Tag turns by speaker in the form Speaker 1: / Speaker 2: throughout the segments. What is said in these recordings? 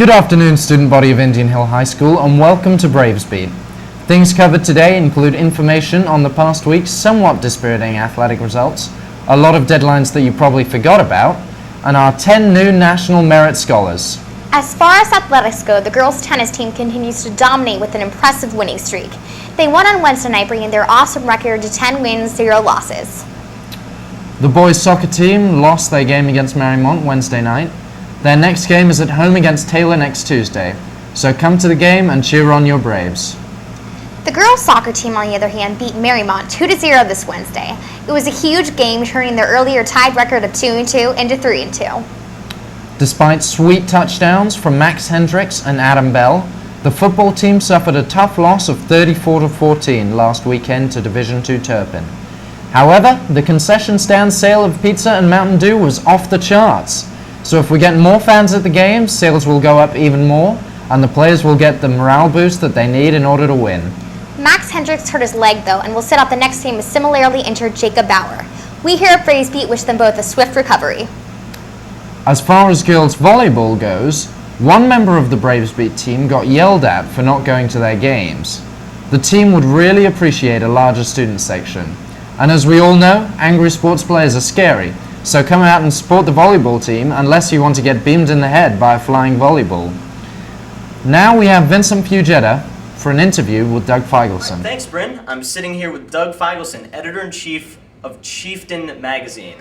Speaker 1: Good afternoon, student body of Indian Hill High School, and welcome to Braves Beat. Things covered today include information on the past week's somewhat dispiriting athletic results, a lot of deadlines that you probably forgot about, and our 10 new National Merit Scholars.
Speaker 2: As far as athletics go, the girls' tennis team continues to dominate with an impressive winning streak. They won on Wednesday night, bringing their awesome record to 10 wins, 0 losses.
Speaker 1: The boys' soccer team lost their game against Marymount Wednesday night. Their next game is at home against Taylor next Tuesday, so come to the game and cheer on your Braves.
Speaker 2: The girls' soccer team, on the other hand, beat Marymount 2-0 this Wednesday. It was a huge game, turning their earlier tied record of 2-2 into 3-2.
Speaker 1: Despite sweet touchdowns from Max Hendricks and Adam Bell, the football team suffered a tough loss of 34-14 last weekend to Division II Turpin. However, the concession stand sale of pizza and Mountain Dew was off the charts. So if we get more fans at the game, sales will go up even more, and the players will get the morale boost that they need in order to win.
Speaker 2: Max Hendricks hurt his leg, though, and will sit out the next game as similarly injured Jacob Bauer. We here at Braves Beat wish them both a swift recovery.
Speaker 1: As far as girls volleyball goes, one member of the Braves Beat team got yelled at for not going to their games. The team would really appreciate a larger student section. And as we all know, angry sports players are scary. So come out and support the volleyball team unless you want to get beamed in the head by a flying volleyball. Now we have Vincent Fugetta for an interview with Doug Feigelson.
Speaker 3: Thanks, Bryn. I'm sitting here with Doug Feigelson, Editor-in-Chief of Chieftain Magazine.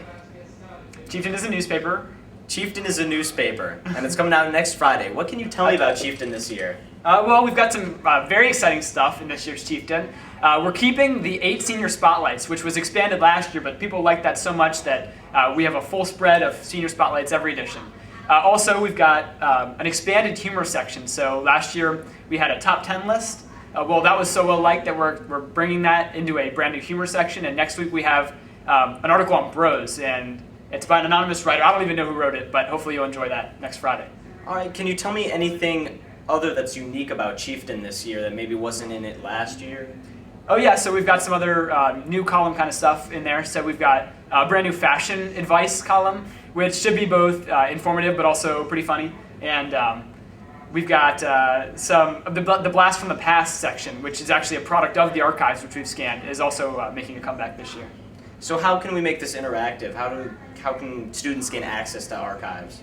Speaker 4: Chieftain is a newspaper.
Speaker 3: Chieftain is a newspaper, and it's coming out next Friday. What can you tell me about Chieftain this year?
Speaker 4: Well, we've got some very exciting stuff in this year's Chieftain. We're keeping the 8 senior spotlights, which was expanded last year, but people liked that so much that we have a full spread of senior spotlights every edition. Also, we've got an expanded humor section. So last year we had a top 10 list. Well, that was so well liked that we're bringing that into a brand new humor section. And next week we have an article on bros, and it's by an anonymous writer. I don't even know who wrote it, but hopefully you'll enjoy that next Friday.
Speaker 3: All right, can you tell me anything other that's unique about Chieftain this year that maybe wasn't in it last year?
Speaker 4: Oh yeah, so we've got some other new column kind of stuff in there. So we've got a brand new fashion advice column, which should be both informative but also pretty funny. And we've got some of the Blast from the Past section, which is actually a product of the archives, which we've scanned, is also making a comeback this year.
Speaker 3: So how can we make this interactive? How can students gain access to archives?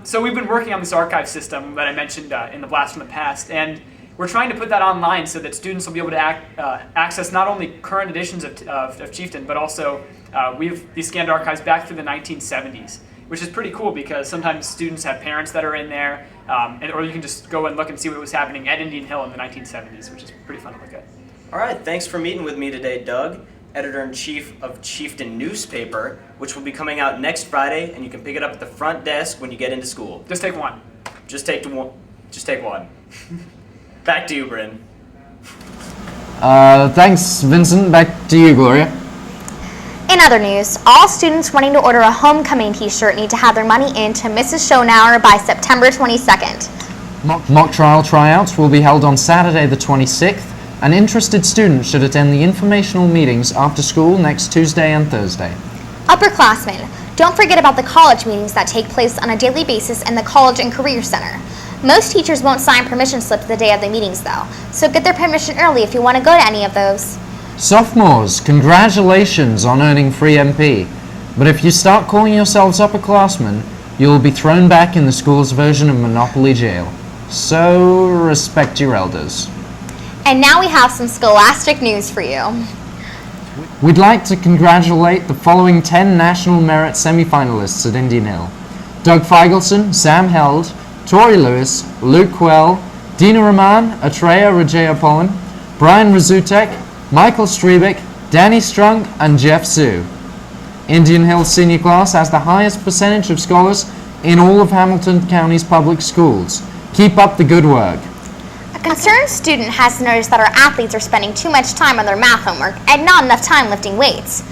Speaker 4: So we've been working on this archive system that I mentioned in the Blast from the Past, and we're trying to put that online so that students will be able to access not only current editions of Chieftain, but also we have these scanned archives back through the 1970s, which is pretty cool because sometimes students have parents that are in there, or you can just go and look and see what was happening at Indian Hill in the 1970s, which is pretty fun to look at.
Speaker 3: All right, thanks for meeting with me today, Doug, Editor-in-Chief of Chieftain Newspaper, which will be coming out next Friday, and you can pick it up at the front desk when you get into school.
Speaker 4: Just take one.
Speaker 3: Just take one. Back to you, Bryn.
Speaker 1: Thanks, Vincent. Back to you, Gloria.
Speaker 2: In other news, all students wanting to order a homecoming t-shirt need to have their money in to Mrs. Schonauer by September 22nd.
Speaker 1: Mock trial tryouts will be held on Saturday the 26th, and interested students should attend the informational meetings after school next Tuesday and Thursday.
Speaker 2: Upperclassmen, don't forget about the college meetings that take place on a daily basis in the College and Career Center. Most teachers won't sign permission slips the day of the meetings, though, so get their permission early if you want to go to any of those.
Speaker 1: Sophomores, congratulations on earning free MP. But if you start calling yourselves upperclassmen, you'll be thrown back in the school's version of Monopoly Jail. So respect your elders.
Speaker 2: And now we have some scholastic news for you.
Speaker 1: We'd like to congratulate the following 10 National Merit semifinalists at Indian Hill: Doug Feigelson, Sam Held, Tori Lewis, Luke Quell, Dina Rahman, Atreya Rajayapolan, Brian Razutek, Michael Strebick, Danny Strunk, and Jeff Sue. Indian Hill's senior class has the highest percentage of scholars in all of Hamilton County's public schools. Keep up the good work.
Speaker 2: A concerned student has noticed that our athletes are spending too much time on their math homework and not enough time lifting weights.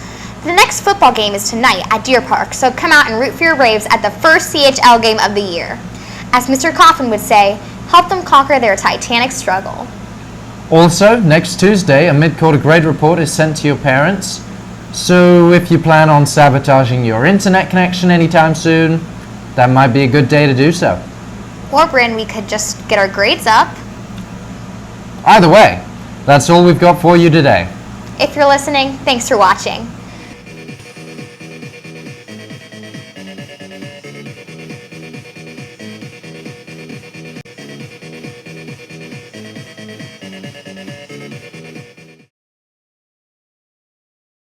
Speaker 2: The next football game is tonight at Deer Park, so come out and root for your Braves at the first CHL game of the year. As Mr. Coffin would say, help them conquer their titanic struggle.
Speaker 1: Also, next Tuesday, a mid-quarter grade report is sent to your parents. So if you plan on sabotaging your internet connection anytime soon, that might be a good day to do so.
Speaker 2: Or, Bryn, we could just get our grades up.
Speaker 1: Either way, that's all we've got for you today.
Speaker 2: If you're listening, thanks for watching.